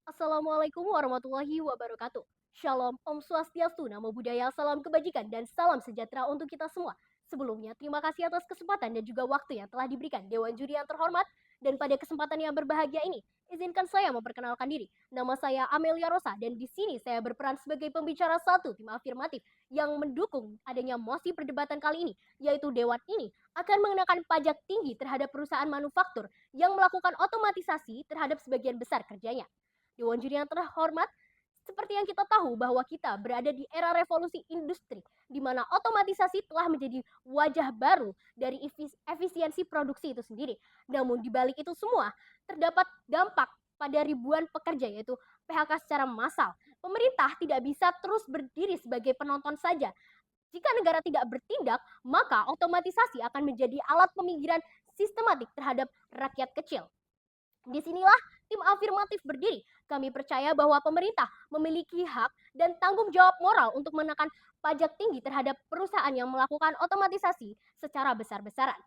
Assalamualaikum warahmatullahi wabarakatuh. Shalom, Om Swastiastu, Namo Buddhaya, salam kebajikan, dan salam sejahtera untuk kita semua. Sebelumnya, terima kasih atas kesempatan dan juga waktu yang telah diberikan Dewan Juri yang terhormat. Dan pada kesempatan yang berbahagia ini, izinkan saya memperkenalkan diri. Nama saya Amelia Rosa, dan di sini saya berperan sebagai pembicara satu tim afirmatif yang mendukung adanya mosi perdebatan kali ini, yaitu Dewan ini akan mengenakan pajak tinggi terhadap perusahaan manufaktur yang melakukan otomatisasi terhadap sebagian besar kerjanya. Dewan Juri yang terhormat, seperti yang kita tahu bahwa kita berada di era revolusi industri, di mana otomatisasi telah menjadi wajah baru dari efisiensi produksi itu sendiri. Namun di balik itu semua, terdapat dampak pada ribuan pekerja, yaitu PHK secara massal. Pemerintah tidak bisa terus berdiri sebagai penonton saja. Jika negara tidak bertindak, maka otomatisasi akan menjadi alat pemikiran sistematik terhadap rakyat kecil. Disinilah tim afirmatif berdiri. Kami percaya bahwa pemerintah memiliki hak dan tanggung jawab moral untuk menekan pajak tinggi terhadap perusahaan yang melakukan otomatisasi secara besar-besaran.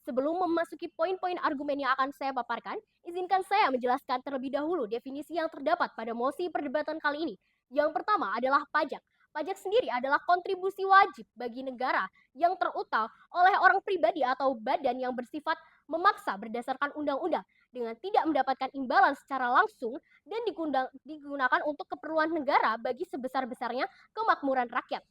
Sebelum memasuki poin-poin argumen yang akan saya paparkan, izinkan saya menjelaskan terlebih dahulu definisi yang terdapat pada mosi perdebatan kali ini. Yang pertama adalah pajak. Pajak sendiri adalah kontribusi wajib bagi negara yang terutang oleh orang pribadi atau badan yang bersifat memaksa berdasarkan undang-undang dengan tidak mendapatkan imbalan secara langsung dan digunakan untuk keperluan negara bagi sebesar-besarnya kemakmuran rakyat.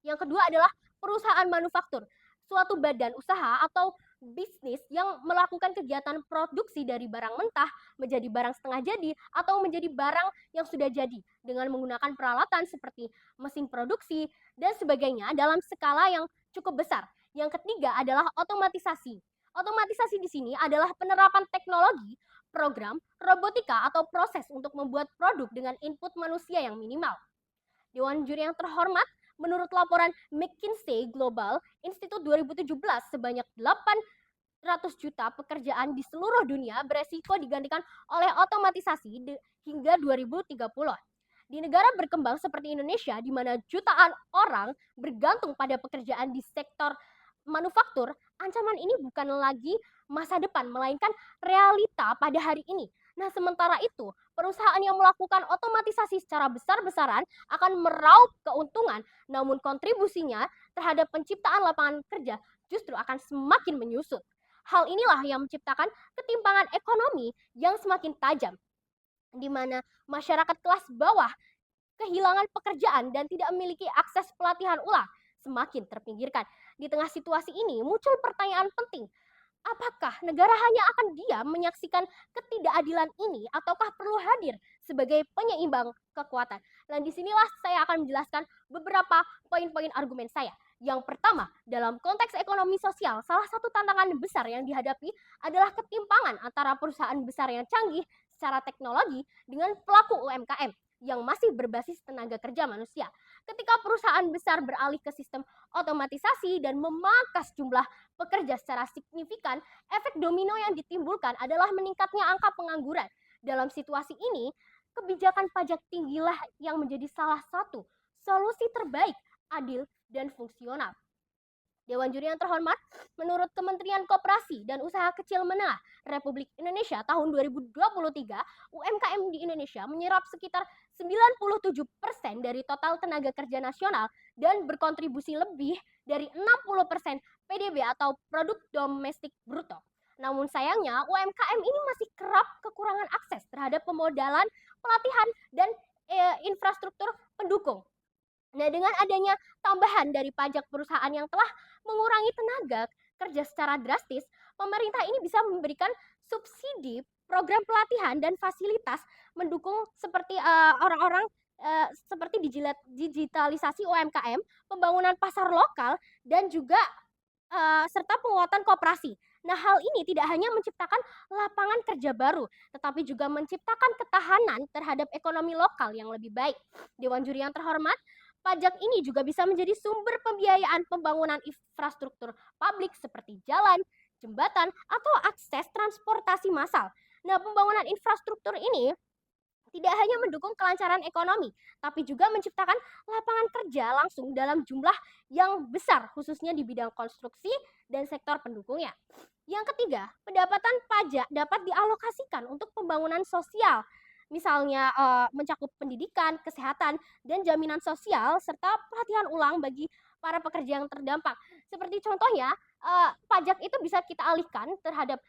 Yang kedua adalah perusahaan manufaktur, suatu badan usaha atau bisnis yang melakukan kegiatan produksi dari barang mentah menjadi barang setengah jadi atau menjadi barang yang sudah jadi dengan menggunakan peralatan seperti mesin produksi dan sebagainya dalam skala yang cukup besar. Yang ketiga adalah otomatisasi. Otomatisasi di sini adalah penerapan teknologi, program, robotika atau proses untuk membuat produk dengan input manusia yang minimal. Dewan Juri yang terhormat, menurut laporan McKinsey Global Institute 2017, sebanyak 800 juta pekerjaan di seluruh dunia beresiko digantikan oleh otomatisasi hingga 2030. Di negara berkembang seperti Indonesia, di mana jutaan orang bergantung pada pekerjaan di sektor manufaktur, ancaman ini bukan lagi masa depan, melainkan realita pada hari ini. Nah, sementara itu, perusahaan yang melakukan otomatisasi secara besar-besaran akan meraup keuntungan, namun kontribusinya terhadap penciptaan lapangan kerja justru akan semakin menyusut. Hal inilah yang menciptakan ketimpangan ekonomi yang semakin tajam, di mana masyarakat kelas bawah kehilangan pekerjaan dan tidak memiliki akses pelatihan ulang semakin terpinggirkan. Di tengah situasi ini muncul pertanyaan penting. Apakah negara hanya akan diam menyaksikan ketidakadilan ini ataukah perlu hadir sebagai penyeimbang kekuatan? Dan disinilah saya akan menjelaskan beberapa poin-poin argumen saya. Yang pertama, dalam konteks ekonomi sosial, salah satu tantangan besar yang dihadapi adalah ketimpangan antara perusahaan besar yang canggih secara teknologi dengan pelaku UMKM yang masih berbasis tenaga kerja manusia. Ketika perusahaan besar beralih ke sistem otomatisasi dan memangkas jumlah pekerja secara signifikan, efek domino yang ditimbulkan adalah meningkatnya angka pengangguran. Dalam situasi ini, kebijakan pajak tinggilah yang menjadi salah satu solusi terbaik, adil, dan fungsional. Dewan Juri yang terhormat, menurut Kementerian Koperasi dan Usaha Kecil Menengah Republik Indonesia tahun 2023, UMKM di Indonesia menyerap sekitar 97% dari total tenaga kerja nasional dan berkontribusi lebih dari 60% PDB atau produk domestik bruto. Namun sayangnya UMKM ini masih kerap kekurangan akses terhadap pemodalan, pelatihan, dan infrastruktur pendukung. Nah, dengan adanya tambahan dari pajak perusahaan yang telah mengurangi tenaga kerja secara drastis, pemerintah ini bisa memberikan subsidi, program pelatihan, dan fasilitas mendukung seperti orang-orang seperti digitalisasi UMKM, pembangunan pasar lokal, dan juga serta penguatan koperasi. Nah, hal ini tidak hanya menciptakan lapangan kerja baru, tetapi juga menciptakan ketahanan terhadap ekonomi lokal yang lebih baik. Dewan Juri yang terhormat, pajak ini juga bisa menjadi sumber pembiayaan pembangunan infrastruktur publik seperti jalan, jembatan, atau akses transportasi massal. Nah, pembangunan infrastruktur ini tidak hanya mendukung kelancaran ekonomi, tapi juga menciptakan lapangan kerja langsung dalam jumlah yang besar, khususnya di bidang konstruksi dan sektor pendukungnya. Yang ketiga, pendapatan pajak dapat dialokasikan untuk pembangunan sosial. Misalnya mencakup pendidikan, kesehatan, dan jaminan sosial serta pelatihan ulang bagi para pekerja yang terdampak. Seperti contohnya, pajak itu bisa kita alihkan terhadap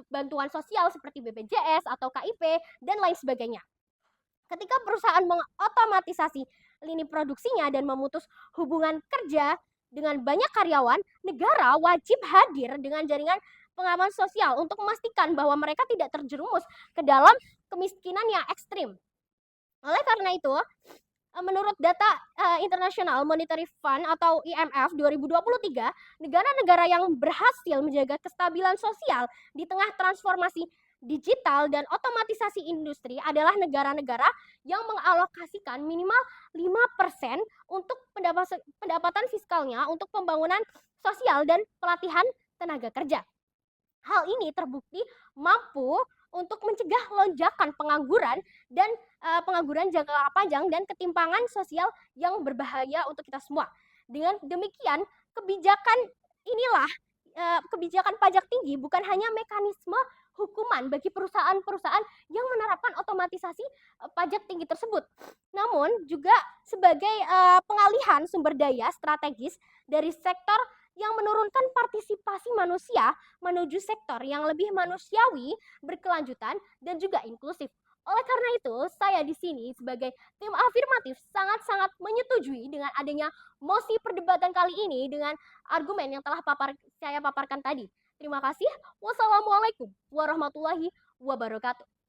bantuan sosial seperti BPJS atau KIP dan lain sebagainya. Ketika perusahaan mengotomatisasi lini produksinya dan memutus hubungan kerja dengan banyak karyawan, negara wajib hadir dengan jaringan pengaman sosial untuk memastikan bahwa mereka tidak terjerumus ke dalam kemiskinan yang ekstrim. Oleh karena itu, menurut data International Monetary Fund atau IMF 2023, negara-negara yang berhasil menjaga kestabilan sosial di tengah transformasi digital dan otomatisasi industri adalah negara-negara yang mengalokasikan minimal 5% untuk pendapatan fiskalnya untuk pembangunan sosial dan pelatihan tenaga kerja. Hal ini terbukti mampu untuk mencegah lonjakan pengangguran dan pengangguran jangka panjang dan ketimpangan sosial yang berbahaya untuk kita semua. Dengan demikian, kebijakan inilah kebijakan pajak tinggi bukan hanya mekanisme hukuman bagi perusahaan-perusahaan yang menerapkan otomatisasi pajak tinggi tersebut, namun juga sebagai pengalihan sumber daya strategis dari sektor yang menurunkan partisipasi manusia menuju sektor yang lebih manusiawi, berkelanjutan, dan juga inklusif. Oleh karena itu, saya di sini sebagai tim afirmatif sangat-sangat menyetujui dengan adanya mosi perdebatan kali ini dengan argumen yang telah saya paparkan tadi. Terima kasih. Wassalamualaikum warahmatullahi wabarakatuh.